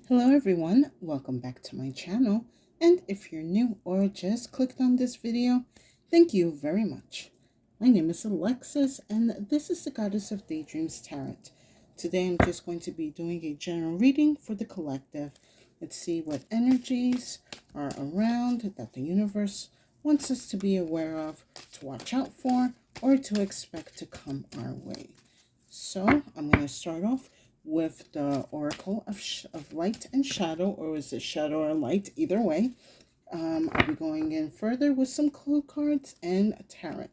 Hello everyone, welcome back to my channel, and if you're new or just clicked on this video, thank you very much. My name is Alexis and this is the Goddess of Daydreams Tarot. Today I'm just going to be doing a general reading for the collective. Let's see what energies are around that the universe wants us to be aware of, to watch out for, or to expect to come our way. So I'm going to start off with the Oracle of Light and Shadow, or is it Shadow or Light? Either way. I'll be going in further with some clue cards and a tarot.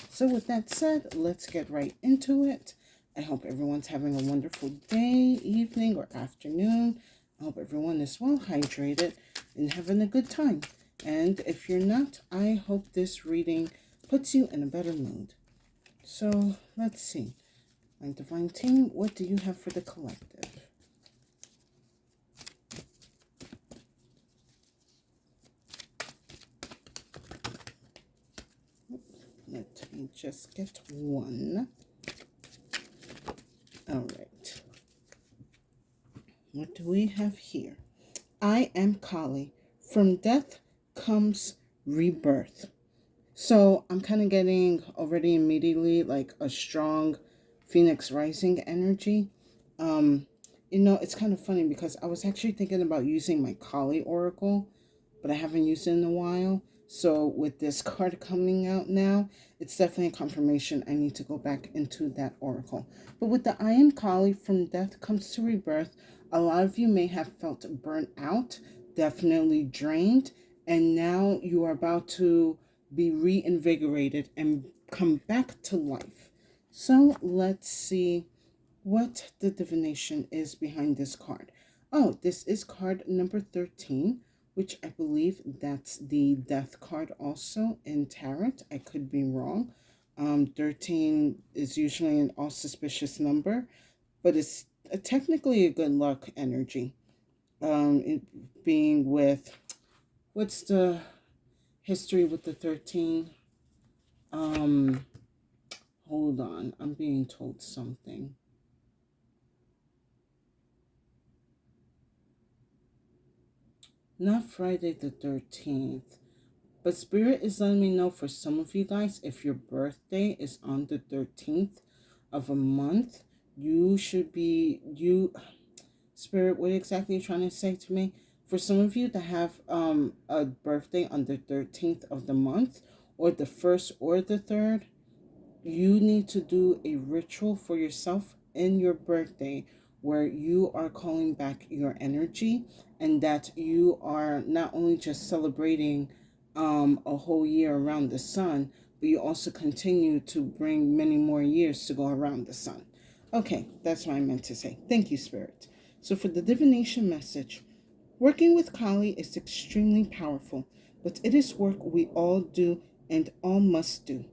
So with that said, let's get right into it. I hope everyone's having a wonderful day, evening, or afternoon. I hope everyone is well hydrated and having a good time. And if you're not, I hope this reading puts you in a better mood. So let's see. My divine team, what do you have for the collective? Let me just get one. All right. What do we have here? I am Kali. From death comes rebirth. So I'm kind of getting already immediately like a strong Phoenix Rising energy. It's kind of funny because I was actually thinking about using my Kali Oracle, but I haven't used it in a while. So with this card coming out now, it's definitely a confirmation I need to go back into that Oracle. But with the I am Kali, from death comes to rebirth, a lot of you may have felt burnt out, definitely drained, and now you are about to be reinvigorated and come back to life. So let's see what the divination is behind this card. Oh, this is card number 13, which I believe that's the death card also in tarot. I could be wrong. 13 is usually an auspicious number, but it's technically a good luck energy. It being with, what's the history with the 13? Um, Hold on, I'm being told something. Not Friday the 13th, but Spirit is letting me know for some of you guys, if your birthday is on the 13th of a month, you should be, Spirit, what exactly are you trying to say to me? For some of you that have a birthday on the 13th of the month, or the 1st or the 3rd, you need to do a ritual for yourself in your birthday where you are calling back your energy, and that you are not only just celebrating a whole year around the sun, but you also continue to bring many more years to go around the sun. Okay, that's what I meant to say. Thank you, Spirit. So for the divination message, working with Kali is extremely powerful, but it is work we all do and all must do.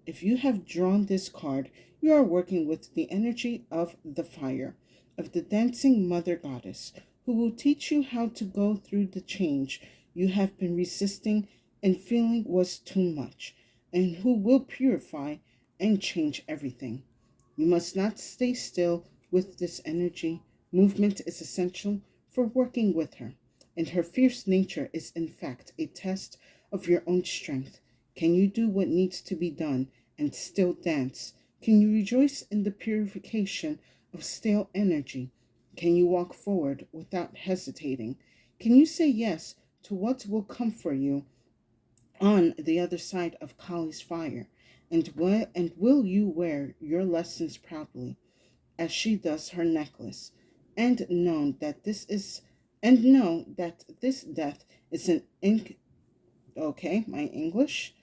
If you have drawn this card, you are working with the energy of the fire, of the dancing mother goddess, who will teach you how to go through the change you have been resisting and feeling was too much, and who will purify and change everything. You must not stay still with this energy. Movement is essential for working with her, and her fierce nature is, in fact, a test of your own strength. Can you do what needs to be done and still dance? Can you rejoice in the purification of stale energy? Can you walk forward without hesitating? Can you say yes to what will come for you on the other side of Kali's fire? And will you wear your lessons proudly as she does her necklace, and know that this death is an my English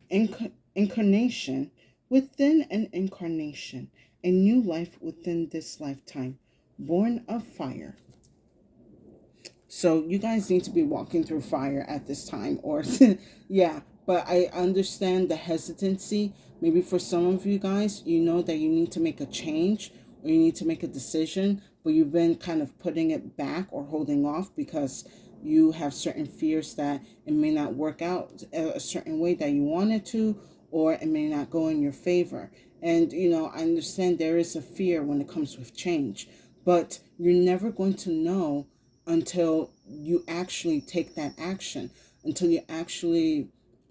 incarnation within an incarnation, a new life within this lifetime, born of fire. So you guys need to be walking through fire at this time, or yeah. But I understand the hesitancy. Maybe for some of you guys, you know that you need to make a change or you need to make a decision, but you've been kind of putting it back or holding off because you have certain fears that it may not work out a certain way that you want it to, or it may not go in your favor. And I understand there is a fear when it comes with change, but you're never going to know until you actually take that action, until you actually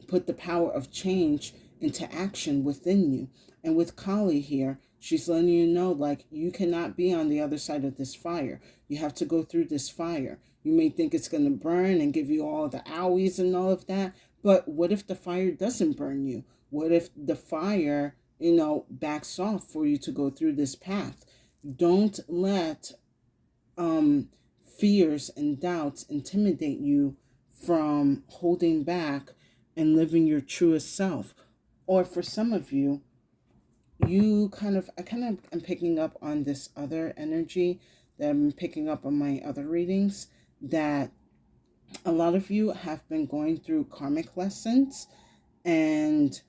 put the power of change into action within you. And with Kali here, she's letting you know, like, you cannot be on the other side of this fire. You have to go through this fire. You may think it's going to burn and give you all the owies and all of that, but what if the fire doesn't burn you? What if the fire, backs off for you to go through this path? Don't let um, fears and doubts intimidate you from holding back and living your truest self. Or for some of you, I kind of am picking up on this other energy that I'm picking up on my other readings, that a lot of you have been going through karmic lessons, and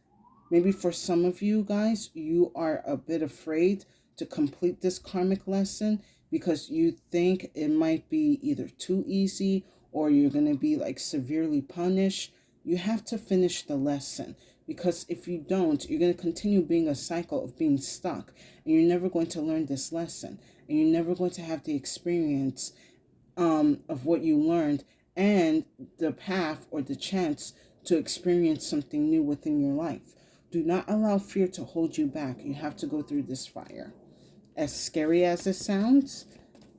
maybe for some of you guys, you are a bit afraid to complete this karmic lesson because you think it might be either too easy or you're going to be like severely punished. You have to finish the lesson, because if you don't, you're going to continue being a cycle of being stuck, and you're never going to learn this lesson, and you're never going to have the experience of what you learned and the path or the chance to experience something new within your life. Do not allow fear to hold you back. You have to go through this fire. As scary as it sounds,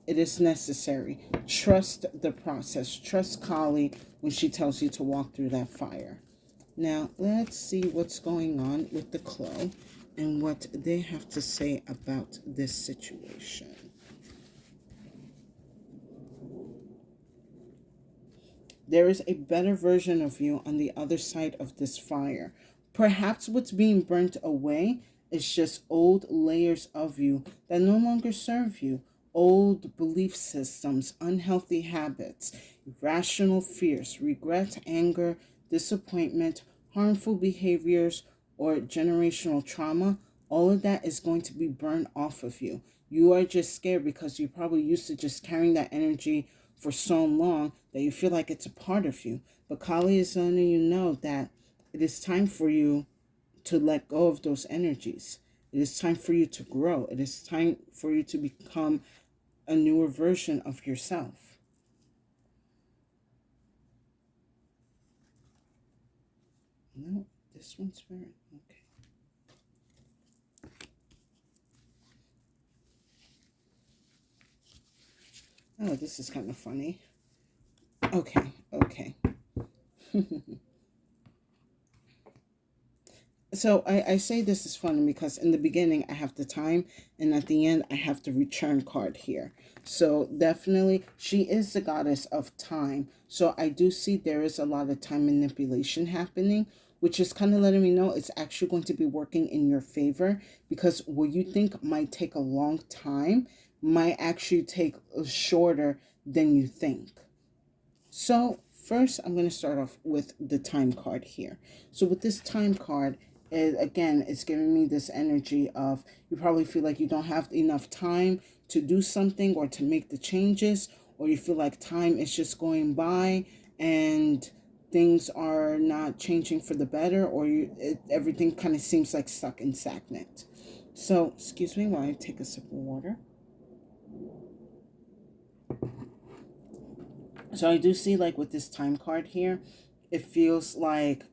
it is necessary. Trust the process. Trust Kali when she tells you to walk through that fire. Now, let's see what's going on with the Crow and what they have to say about this situation. There is a better version of you on the other side of this fire. Perhaps what's being burnt away is just old layers of you that no longer serve you. Old belief systems, unhealthy habits, irrational fears, regret, anger, disappointment, harmful behaviors, or generational trauma. All of that is going to be burned off of you. You are just scared because you're probably used to just carrying that energy for so long that you feel like it's a part of you. But Kali is letting you know that it is time for you to let go of those energies. It is time for you to grow. It is time for you to become a newer version of yourself. No, this one's very okay. Oh, this is kind of funny. Okay. So I say this is funny because in the beginning I have the time, and at the end I have the return card here. So definitely she is the goddess of time. So I do see there is a lot of time manipulation happening, which is kind of letting me know it's actually going to be working in your favor, because what you think might take a long time might actually take shorter than you think. So first, I'm going to start off with the time card here. So with this time card, it's giving me this energy of, you probably feel like you don't have enough time to do something or to make the changes, or you feel like time is just going by and things are not changing for the better, or everything kind of seems like stuck and stagnant. So, excuse me while I take a sip of water. So I do see, like, with this time card here, it feels like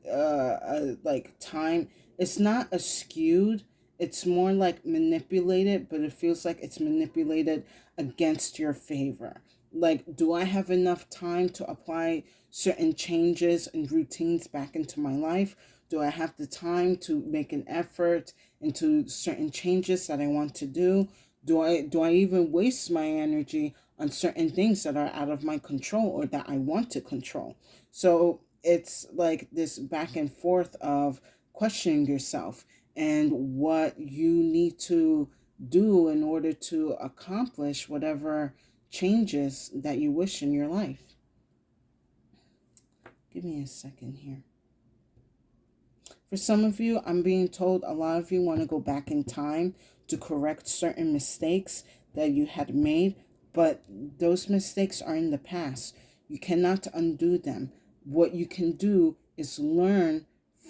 time. It's not skewed. It's more like manipulated, but it feels like it's manipulated against your favor. Like, do I have enough time to apply certain changes and routines back into my life? Do I have the time to make an effort into certain changes that I want to do? Do I even waste my energy on certain things that are out of my control or that I want to control? So it's like this back and forth of questioning yourself and what you need to do in order to accomplish whatever changes that you wish in your life. Give me a second here. For some of you, I'm being told a lot of you want to go back in time to correct certain mistakes that you had made, but those mistakes are in the past. You cannot undo them. What you can do is learn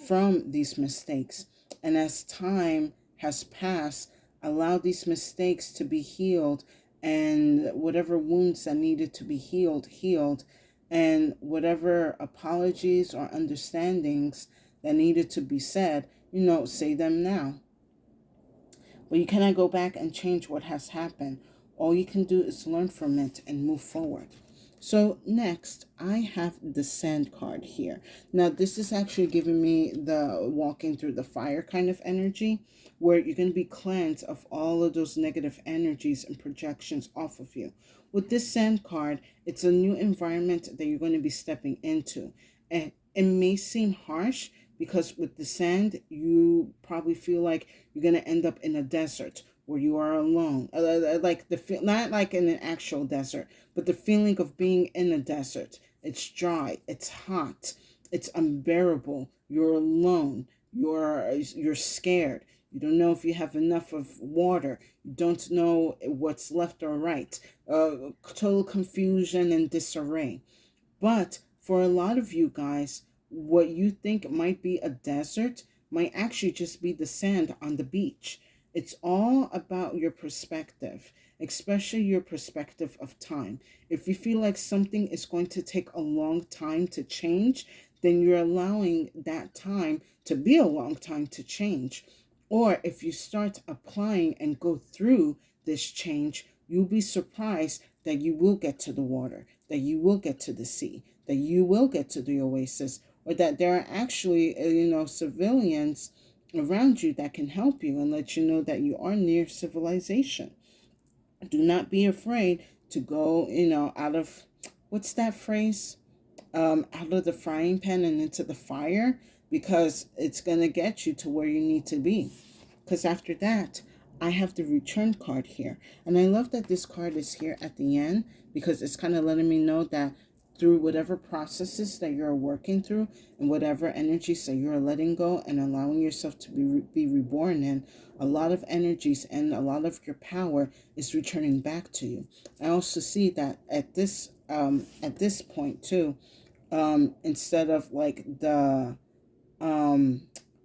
from these mistakes. And as time has passed, allow these mistakes to be healed and whatever wounds that needed to be healed, healed, and whatever apologies or understandings that needed to be said, say them now. But you cannot go back and change what has happened. All you can do is learn from it and move forward. So next, I have the Sand card here. Now, this is actually giving me the walking through the fire kind of energy, where you're going to be cleansed of all of those negative energies and projections off of you. With this Sand card, it's a new environment that you're going to be stepping into. And it may seem harsh because with the sand, you probably feel like you're going to end up in a desert where you are alone. Like not like in an actual desert, but the feeling of being in a desert. It's dry, it's hot, it's unbearable. You're alone. You're scared. You don't know if you have enough of water. You don't know what's left or right. Total confusion and disarray. But for a lot of you guys, what you think might be a desert might actually just be the sand on the beach. It's all about your perspective, especially your perspective of time. If you feel like something is going to take a long time to change, then you're allowing that time to be a long time to change. Or if you start applying and go through this change, you'll be surprised that you will get to the water, that you will get to the sea, that you will get to the oasis, or that there are actually, civilians around you that can help you and let you know that you are near civilization. Do not be afraid to go, out of, what's that phrase? Out of the frying pan and into the fire, because it's going to get you to where you need to be. Because after that, I have the return card here. And I love that this card is here at the end, because it's kind of letting me know that through whatever processes that you're working through and whatever energies that you're letting go and allowing yourself to be reborn in, a lot of energies and a lot of your power is returning back to you. I also see that at this point too, instead of like the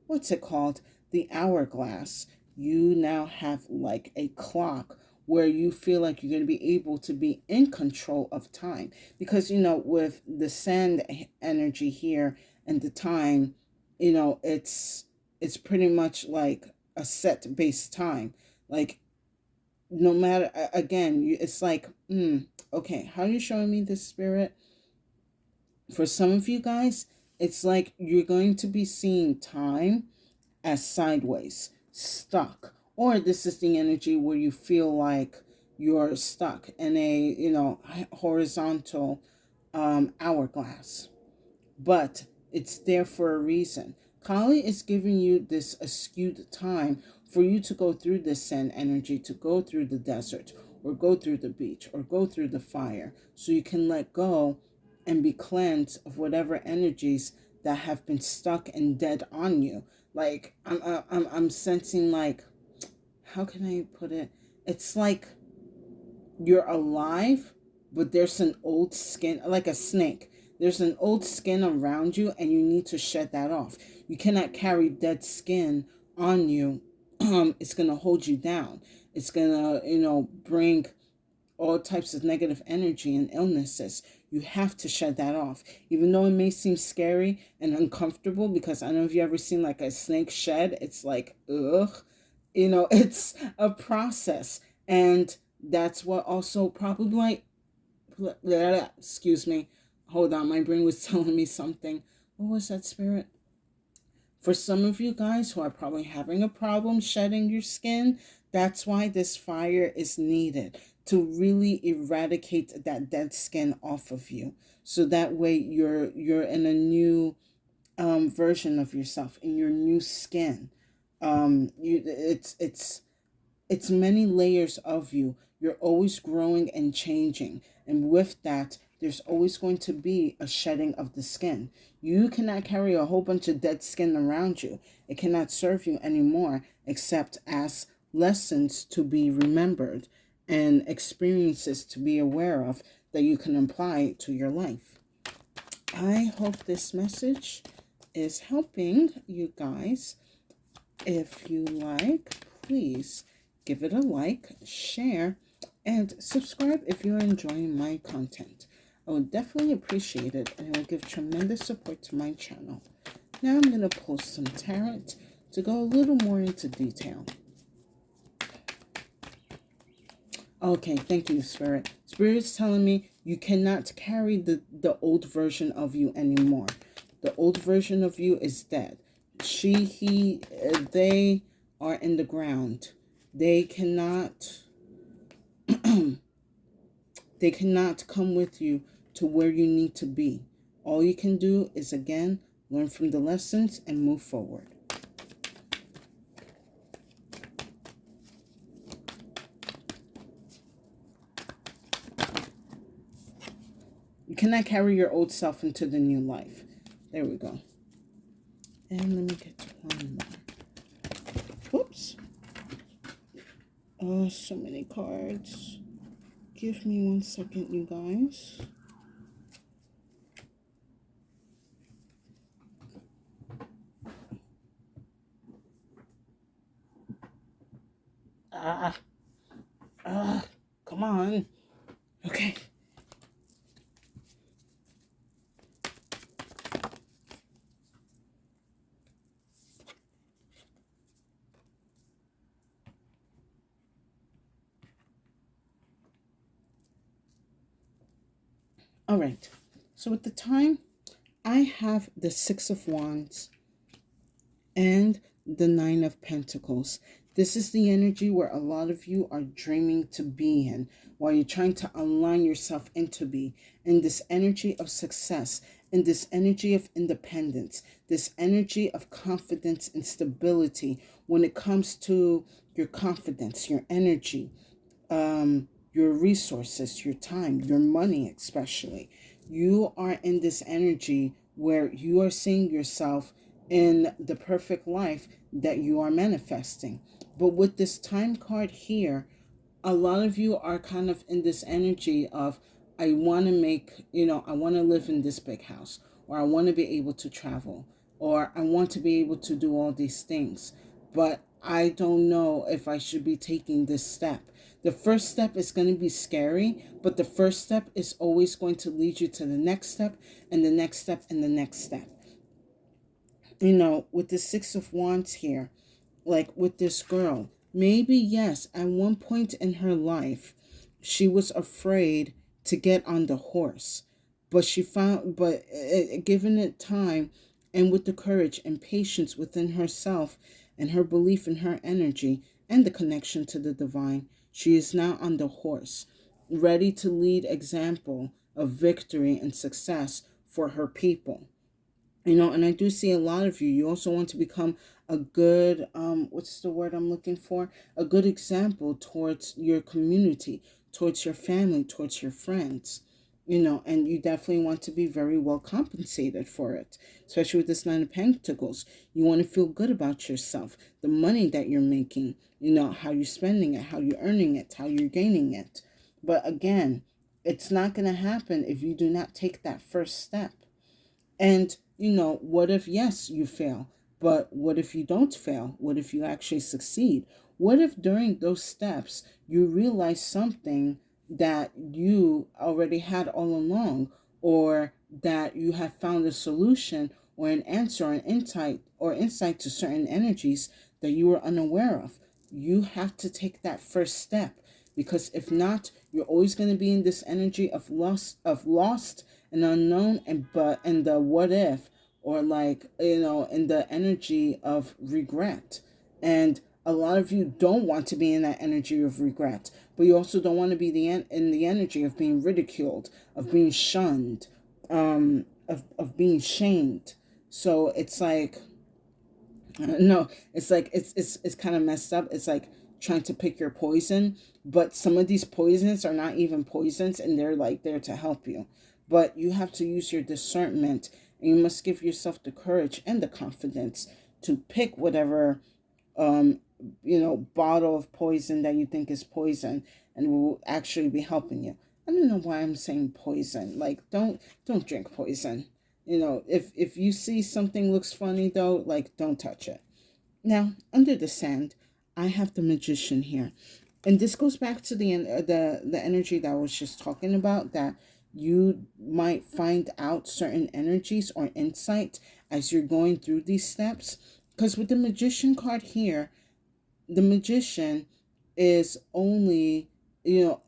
what's it called, the hourglass, you now have like a clock where you feel like you're going to be able to be in control of time, because with the sand energy here and the time, it's pretty much like a set based time. Like, no matter, again, it's like, okay, how are you showing me this, spirit? For some of you guys, it's like you're going to be seeing time as sideways, stuck. Or this is the energy where you feel like you're stuck in a, horizontal hourglass. But it's there for a reason. Kali is giving you this skewed time for you to go through this sand energy, to go through the desert, or go through the beach, or go through the fire, so you can let go and be cleansed of whatever energies that have been stuck and dead on you. Like, I'm sensing, like, how can I put it? It's like you're alive, but there's an old skin, like a snake. There's an old skin around you, and you need to shed that off. You cannot carry dead skin on you. It's going to hold you down. It's going to, bring all types of negative energy and illnesses. You have to shed that off. Even though it may seem scary and uncomfortable, because I don't know if you ever seen like a snake shed, it's like, ugh. It's a process. And that's what also probably, excuse me, hold on, my brain was telling me something. What was that, spirit? For some of you guys who are probably having a problem shedding your skin, that's why this fire is needed, to really eradicate that dead skin off of you. So that way you're in a new version of yourself, in your new skin. It's many layers of you. You're always growing and changing. And with that, there's always going to be a shedding of the skin. You cannot carry a whole bunch of dead skin around you. It cannot serve you anymore, except as lessons to be remembered and experiences to be aware of that you can apply to your life. I hope this message is helping you guys. If you like, please give it a like, share, And subscribe if you're enjoying my content. I would definitely appreciate it, and it will give tremendous support to my channel. Now I'm going to pull some tarot to go a little more into detail. Okay, thank you, Spirit. Spirit's telling me you cannot carry the old version of you anymore. The old version of you is dead. She, he, they are in the ground. They cannot they cannot come with you to where you need to be. All you can do is, again, learn from the lessons and move forward. You cannot carry your old self into the new life. There we go. And let me get to one more. Whoops. Oh, so many cards. Give me 1 second, you guys. Come on. Okay. All right. So at the time, I have the Six of Wands and the Nine of Pentacles. This is the energy where a lot of you are dreaming to be in, while you're trying to align yourself into be in this energy of success, in this energy of independence, this energy of confidence and stability when it comes to your confidence, your energy, your resources, your time, your money, especially. You are in this energy where you are seeing yourself in the perfect life that you are manifesting. But with this time card here, a lot of you are kind of in this energy of, I want to make, I want to live in this big house, or I want to be able to travel, or I want to be able to do all these things. But I don't know if I should be taking this step. The first step is going to be scary, but the first step is always going to lead you to the next step and the next step and the next step. With the Six of Wands here, like with this girl, maybe, yes, at one point in her life, she was afraid to get on the horse, but given it time and with the courage and patience within herself and her belief in her energy and the connection to the divine, she is now on the horse, ready to lead example of victory and success for her people. And I do see a lot of you. You also want to become a good, what's the word I'm looking for? A good example towards your community, towards your family, towards your friends. And you definitely want to be very well compensated for it, especially with this Nine of Pentacles. You want to feel good about yourself, the money that you're making, how you're spending it, how you're earning it, how you're gaining it. But again, it's not going to happen if you do not take that first step. And, what if, yes, you fail, but what if you don't fail? What if you actually succeed? What if during those steps you realize something that you already had all along, or that you have found a solution or an answer or an insight to certain energies that you were unaware of? You have to take that first step, because if not, you're always going to be in this energy of lost and unknown, and the what if, or like, in the energy of regret. And a lot of you don't want to be in that energy of regret, but you also don't want to be in the energy of being ridiculed, of being shunned, of being shamed. So it's like, no, it's like, it's kind of messed up. It's like trying to pick your poison, but some of these poisons are not even poisons, and they're like there to help you. But you have to use your discernment, and you must give yourself the courage and the confidence to pick whatever bottle of poison that you think is poison and will actually be helping you. I don't know why I'm saying poison. Like, don't drink poison. If you see something looks funny, though, like, don't touch it. Now, under the sand, I have the Magician here. And this goes back to the energy that I was just talking about, that you might find out certain energies or insight as you're going through these steps. Because with the Magician card here, the magician is only,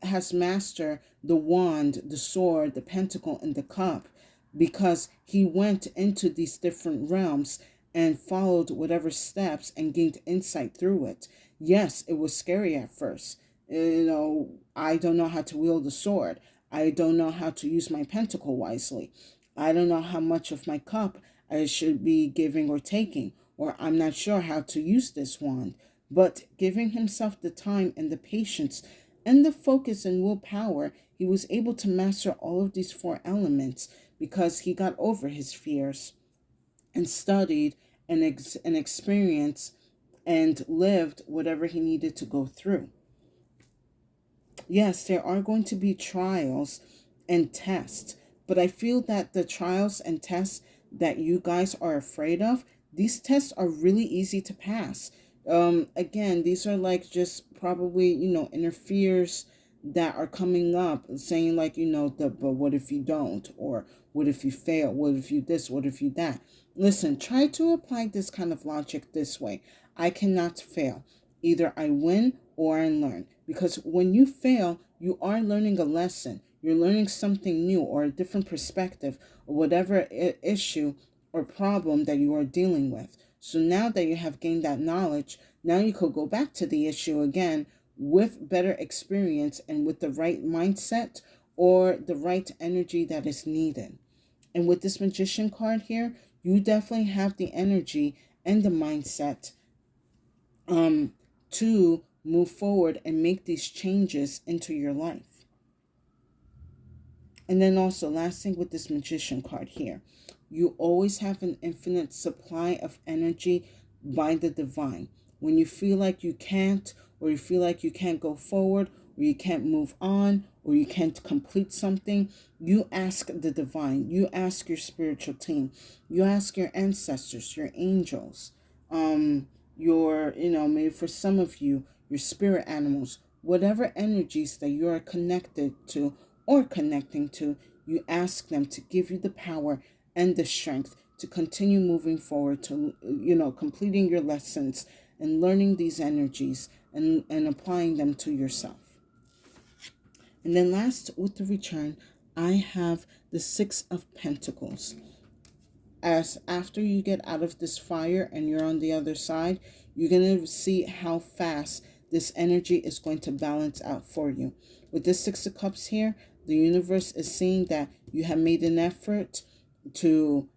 has mastered the wand, the sword, the pentacle, and the cup, because he went into these different realms and followed whatever steps and gained insight through it. Yes, it was scary at first. I don't know how to wield the sword. I don't know how to use my pentacle wisely. I don't know how much of my cup I should be giving or taking, or I'm not sure how to use this wand. But giving himself the time and the patience and the focus and willpower, he was able to master all of these four elements, because he got over his fears and studied and experienced and lived whatever he needed to go through. Yes, there are going to be trials and tests, but I feel that the trials and tests that you guys are afraid of, these tests are really easy to pass. Again, these are like just probably, inner fears that are coming up, saying like, but what if you don't? Or what if you fail? What if you this? What if you that? Listen, try to apply this kind of logic this way. I cannot fail. Either I win or I learn. Because when you fail, you are learning a lesson. You're learning something new or a different perspective, or whatever issue or problem that you are dealing with. So now that you have gained that knowledge, now you could go back to the issue again with better experience and with the right mindset or the right energy that is needed. And with this Magician card here, you definitely have the energy and the mindset um, to move forward and make these changes into your life. And then also, last thing with this Magician card here, you always have an infinite supply of energy by the divine. When you feel like you can't, or you feel like you can't go forward, or you can't move on, or you can't complete something, you ask the divine, you ask your spiritual team, you ask your ancestors, your angels, maybe for some of you, your spirit animals, whatever energies that you are connected to or connecting to, you ask them to give you the power and the strength to continue moving forward, to, completing your lessons and learning these energies and applying them to yourself. And then last, with the return, I have the Six of Pentacles. As after you get out of this fire and you're on the other side, you're going to see how fast this energy is going to balance out for you. With this Six of Cups here, the universe is seeing that you have made an effort to,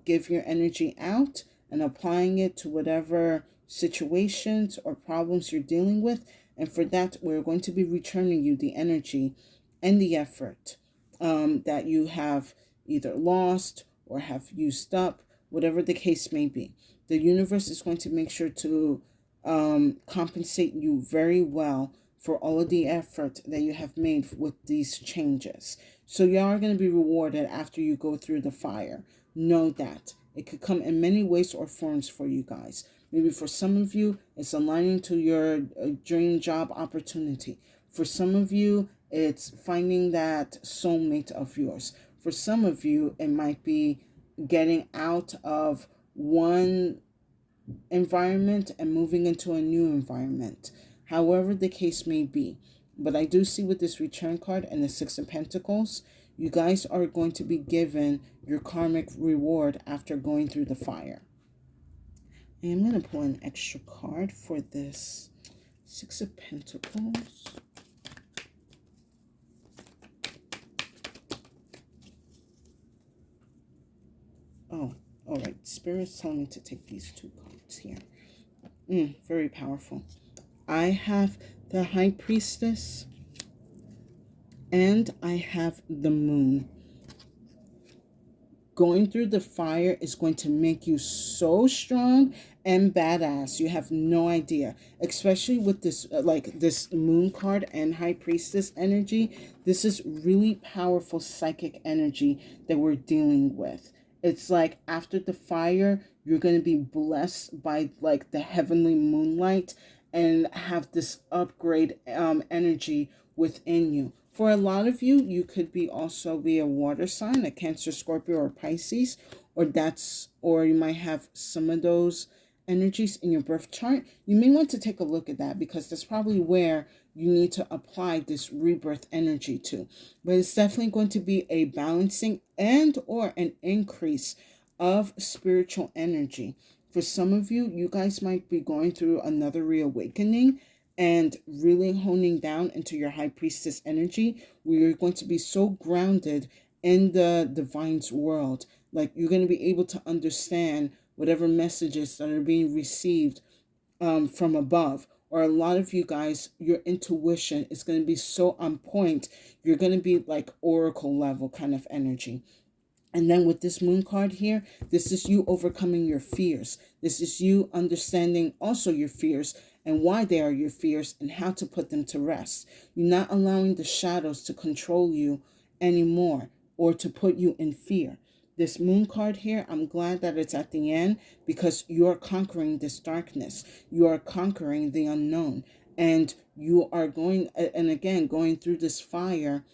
give your energy out and applying it to whatever situations or problems you're dealing with. And for that, we're going to be returning you the energy and the effort that you have either lost or have used up, whatever the case may be. The universe is going to make sure to compensate you very well for all of the effort that you have made with these changes. So you are going to be rewarded after you go through the fire. Know that. It could come in many ways or forms for you guys. Maybe for some of you, it's aligning to your dream job opportunity. For some of you, it's finding that soulmate of yours. For some of you, it might be getting out of one environment and moving into a new environment. However the case may be. But I do see with this return card and the Six of Pentacles, you guys are going to be given your karmic reward after going through the fire. I am going to pull an extra card for this Six of Pentacles. Oh, all right. Spirit's telling me to take these two cards here. Very powerful. I have the High Priestess and I have the Moon. Going through the fire is going to make you so strong and badass. You have no idea. Especially with this, this Moon card and High Priestess energy. This is really powerful psychic energy that we're dealing with. It's like after the fire, you're going to be blessed by like the heavenly moonlight and have this upgrade energy within you. For a lot of you, you could be also be a water sign, a Cancer, Scorpio, or Pisces, or you might have some of those energies in your birth chart. You may want to take a look at that, because that's probably where you need to apply this rebirth energy to. But it's definitely going to be a balancing and or an increase of spiritual energy. For some of you, you guys might be going through another reawakening and really honing down into your high priestess energy, where you're going to be so grounded in the divine's world. Like, you're going to be able to understand whatever messages that are being received from above. Or a lot of you guys, your intuition is going to be so on point. You're going to be like oracle level kind of energy. And then with this moon card here, this is you overcoming your fears. This is you understanding also your fears and why they are your fears and how to put them to rest. You're not allowing the shadows to control you anymore or to put you in fear. This moon card here, I'm glad that it's at the end, because you're conquering this darkness. You are conquering the unknown. And you are going, and again, going through this fire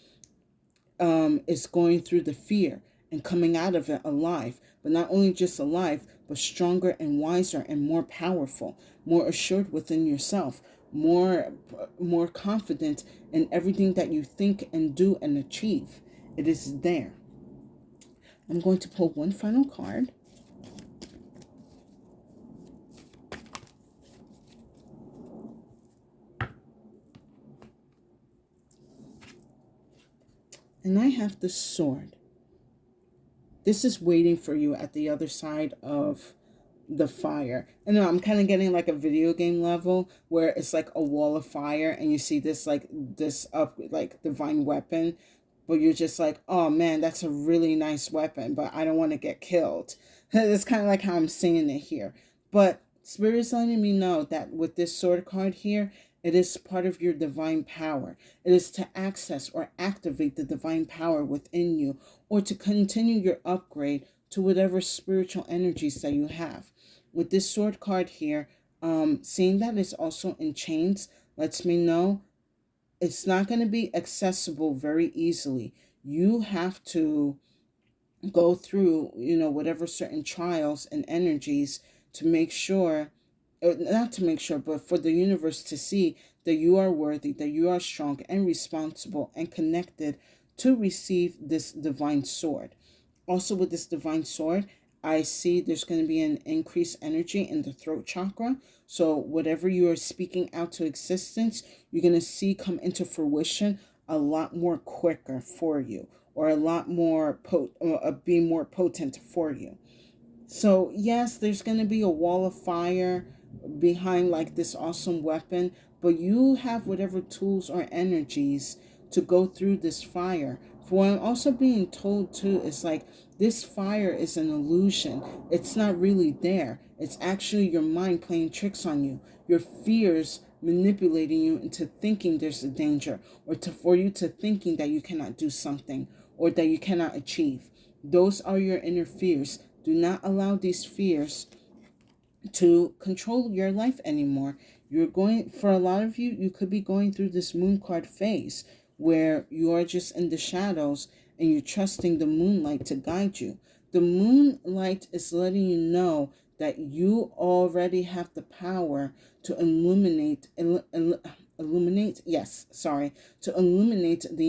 is going through the fear and coming out of it alive. But not only just alive, but stronger and wiser and more powerful, more assured within yourself, more confident in everything that you think and do and achieve. It is there. I'm going to pull one final card. And I have the sword. This is waiting for you at the other side of the fire. And I'm kind of getting like a video game level where it's like a wall of fire and you see this up like divine weapon, but you're just like, oh man, that's a really nice weapon, but I don't want to get killed. It's kind of like how I'm seeing it here. But Spirit's letting me know that with this sword card here, it is part of your divine power. It is to access or activate the divine power within you, or to continue your upgrade to whatever spiritual energies that you have. With this sword card here, seeing that it's also in chains lets me know it's not going to be accessible very easily. You have to go through, whatever certain trials and energies to make sure, not to make sure, but for the universe to see that you are worthy, that you are strong and responsible and connected to receive this divine sword. Also with this divine sword, I see there's going to be an increased energy in the throat chakra. So whatever you are speaking out to existence, you're going to see come into fruition a lot more quicker for you, or a lot more be more potent for you. So yes, there's going to be a wall of fire behind like this awesome weapon, but you have whatever tools or energies to go through this fire. For what I'm also being told too is like, this fire is an illusion. It's not really there. It's actually your mind playing tricks on you. Your fears manipulating you into thinking there's a danger, or for you to thinking that you cannot do something or that you cannot achieve. Those are your inner fears. Do not allow these fears to control your life anymore. For a lot of you, you could be going through this moon card phase where you are just in the shadows and you're trusting the moonlight to guide you. The moonlight is letting you know that you already have the power to illuminate the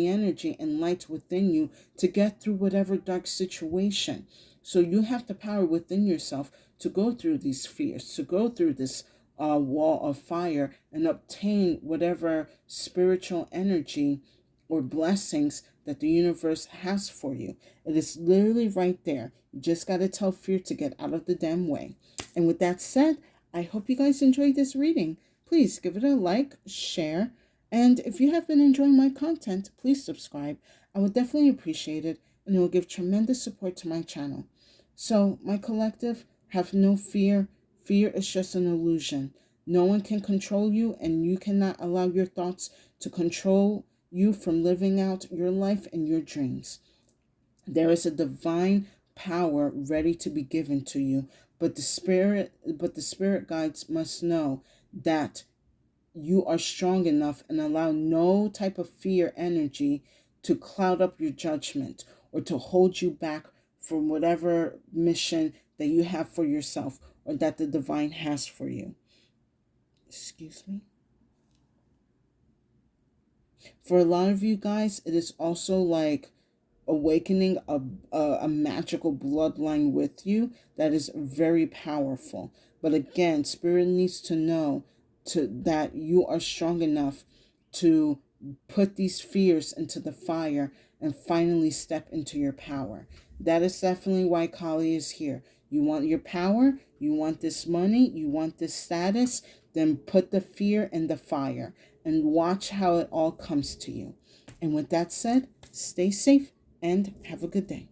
energy and light within you to get through whatever dark situation. So you have the power within yourself to go through these fears, to go through this wall of fire and obtain whatever spiritual energy or blessings that the universe has for you. It is literally right there. You just got to tell fear to get out of the damn way. And with that said, I hope you guys enjoyed this reading. Please give it a like, share, and if you have been enjoying my content, please subscribe. I would definitely appreciate it, and it will give tremendous support to my channel. So, my collective, have no fear. Fear is just an illusion. No one can control you, and you cannot allow your thoughts to control you from living out your life and your dreams. There is a divine power ready to be given to you, but the spirit guides must know that you are strong enough, and allow no type of fear energy to cloud up your judgment or to hold you back from whatever mission that you have for yourself or that the divine has for you. Excuse me. For a lot of you guys, it is also like awakening a magical bloodline with you that is very powerful. But again, spirit needs to know that you are strong enough to put these fears into the fire and finally step into your power. That is definitely why Kali is here. You want your power, you want this money, you want this status, then put the fear in the fire and watch how it all comes to you. And with that said, stay safe and have a good day.